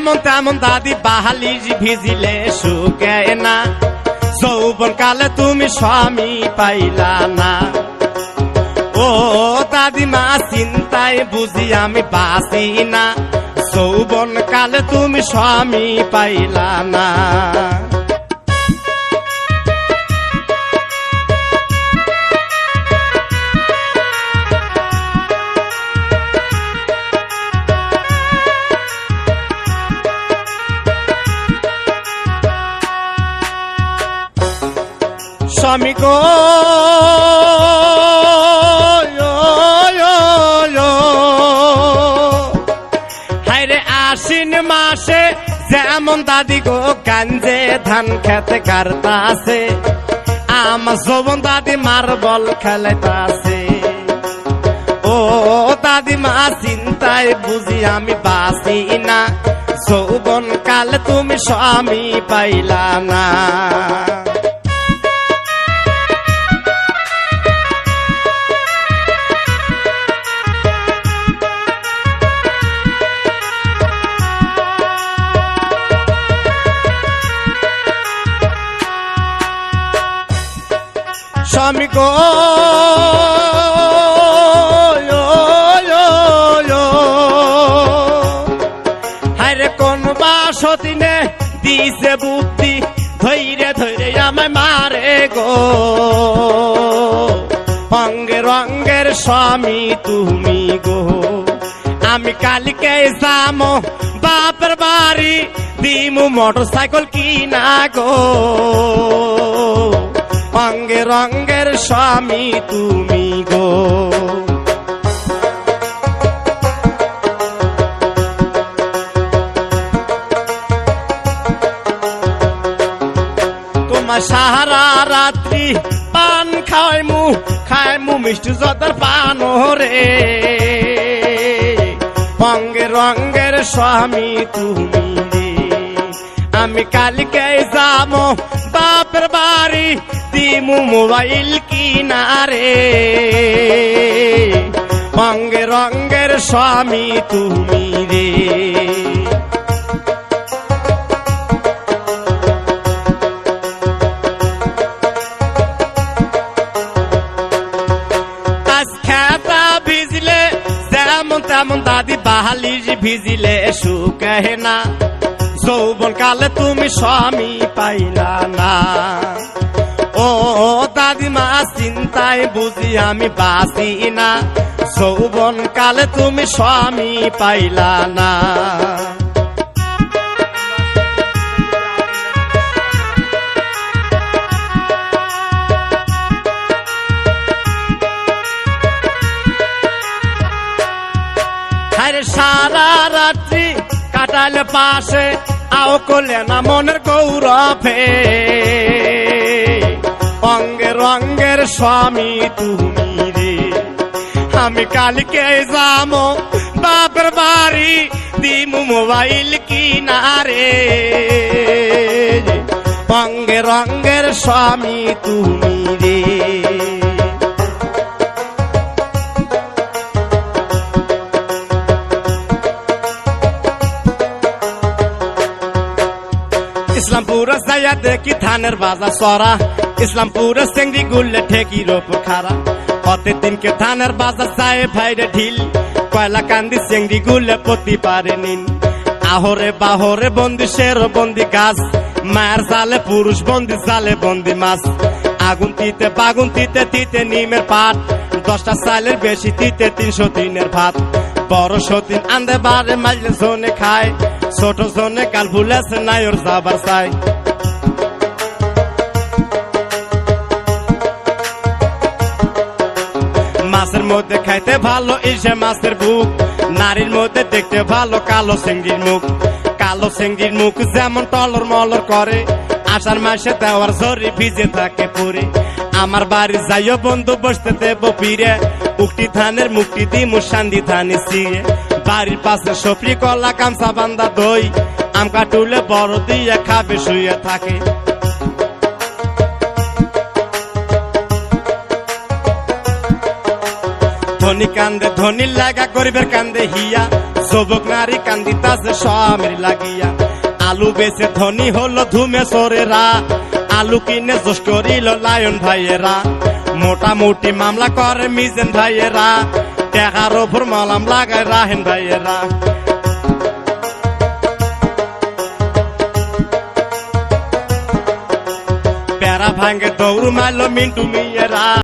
যেমন তেমন দাদি বাহালি ভিজিলে শুকে না, যৌবন কালে তুমি স্বামী পাইলা না। ও দাদিমা চিন্তায় বুঝি আমি বাঁচি না, যৌবন কালে তুমি স্বামী পাইলা না। স্বামী গো হায়রে আশ্বিন মাসে যেমন দাদি গো গাঞ্জে ধান খেতে কারতাছে, আমার যৌবন দাদি মার্বল খেলাইতাছে। ও দাদিমা চিন্তায় বুঝি আমি বাঁচি না, যৌবন কালে তুমি স্বামী পাইলা না। স্বামী গো হায়রে কোন বাসতিনে দিছে বুদ্ধি, ধৈরে ধৈরে আমায় মারে গো। অঙ্গে রঙ্গের স্বামী তুমি গো, আমি কালকে যামো বাপের বাড়ি, দিমু মোটর সাইকেল কিনা গো। অঙ্গে রঙ্গের স্বামী তুমি গো। তোমার সারা রাত্রি পান খাইমু মিষ্টি যদার পান রে। অঙ্গে রঙ্গের স্বামী তুমি রে, আমি কালকে যাবো বাপের বাড়ি, দিমু মোবাইল কিনারে। অঙ্গে রঙ্গের স্বামী তুমি রে। খেতা ভিজলে যেমন তেমন দাদি বাহালি ভিজিলে শুকে না, যৌবন কালে তুমি স্বামী পাইলা না। ও দাদিমা চিন্তায় বুঝি আমি বাঁচি না, যৌবন কালে তুমি স্বামী পাইলা না। হায়রে সারা রাত্রি কাটালে পাশে, আও করলে না মনের গৌরবে। অঙ্গে রঙ্গের স্বামী তুমি রে, আমি কালকে যাবো বাপের বাড়ি, দিমু মোবাইল কিনারে। অঙ্গে রঙ্গের স্বামী তুমি রে। ইসলামপুরে যাইয়া দেখি ধানের বাজার সরা, ইসলামপুরে চেংড়ি গুললে ঠেকি রোপ খারা। প্রত্যেক দিনকে ধানের বাজার যায় ভাইরে ঢিল, কয়লা কান্দি চেংড়ি গুললে পতি পারে নিন। আহরে বাহরে বন্দি শের বন্দি গাছ, মায়ের জালে পুরুষ বন্দি জালে বন্দি মাছ। আগুন তিতে বাগুন তিতে তিতে নিমের পাট, 10টা চালের বেশি তিতে 300 দিনের ভাত। বড় সতীন আন্দে বারে মাইলে জনে খায়, ছোট জনে কাল ভুলেছে নাই ওর যাবার চাই। মাছের মধ্যে খাইতে ভালো ইসে মাছের বুক, নারীর মধ্যে দেখতে ভালো কালো চিংড়ির মুখ। কালো চিংড়ির মুখ যেমন টলর মলর করে, আষাঢ় মাসে দেওয়ার ঝরি ভিজে থাকে পুরে। আমার বাড়ি যাইও বন্ধু বসতে দেব ফিরে, উক্তি ধানের মুক্তি দিমু শান্তি ধানে সিয়ে। বাড়ির পাশে সফরি কলা কামসা বান্দা দই, আম কাটুলে বড় দিয়ে খাবে শুয়ে থাকে। ধনী কান্দে ধনী লাগা গরিবের কান্দে হিয়া, যুবক নারী কান্দিতাছে স্বামীর লাগিয়া আলু বেচে ধনী হলো ধুমে সরেরা আলু কিনে জোশ করিল লায়ন ভাইয়েরা মোটামুটি মামলা করে মিজেন ভাইয়েরা টাকার ওপর মলাম লাগায় রাহেন ভাইয়েরা প্যারা ভাঙ্গে দৌড় মারলো মিন্টু মিয়েরা